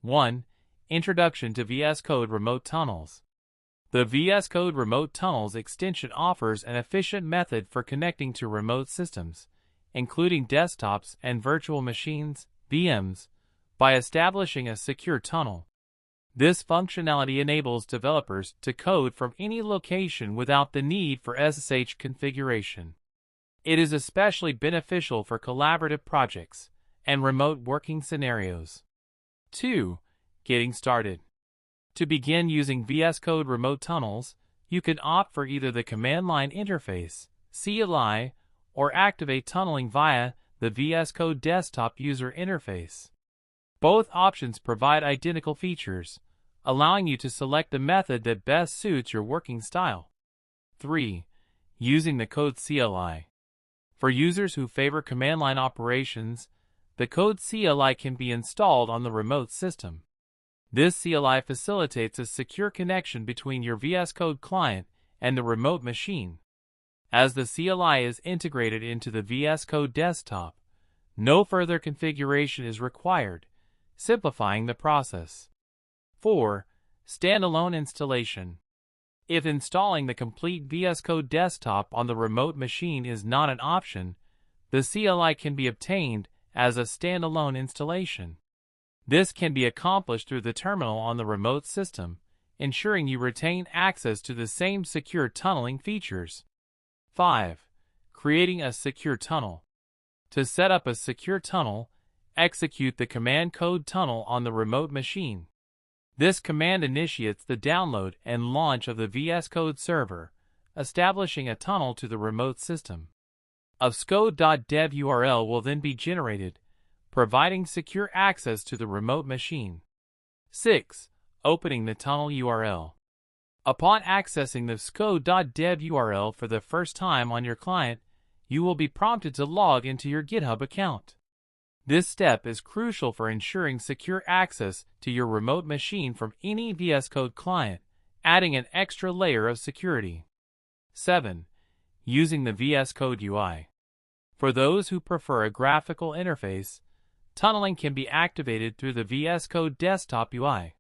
1. Introduction to VS Code Remote Tunnels. The VS Code Remote Tunnels extension offers an efficient method for connecting to remote systems, including desktops and virtual machines, VMs, by establishing a secure tunnel. This functionality enables developers to code from any location without the need for SSH configuration. It is especially beneficial for collaborative projects and remote working scenarios. 2. Getting started. To begin using VS Code Remote Tunnels, you can opt for either the command line interface, CLI, or activate tunneling via the VS Code desktop user interface. Both options provide identical features, allowing you to select the method that best suits your working style. 3. Using the Code CLI. For users who favor command line operations, the Code CLI can be installed on the remote system. This CLI facilitates a secure connection between your VS Code client and the remote machine. As the CLI is integrated into the VS Code desktop, no further configuration is required, simplifying the process. 4. Standalone installation. If installing the complete VS Code desktop on the remote machine is not an option, the CLI can be obtained as a standalone installation. This can be accomplished through the terminal on the remote system, ensuring you retain access to the same secure tunneling features. 5. Creating a secure tunnel. To set up a secure tunnel, execute the command code tunnel on the remote machine. This command initiates the download and launch of the VS Code server, establishing a tunnel to the remote system. A Vscode.Dev URL will then be generated, providing secure access to the remote machine. 6. Opening the tunnel URL. Upon accessing the Vscode.Dev URL for the first time on your client, you will be prompted to log into your GitHub account. This step is crucial for ensuring secure access to your remote machine from any VS Code client, adding an extra layer of security. 7. Using the VS Code UI. For those who prefer a graphical interface, tunneling can be activated through the VS Code desktop UI.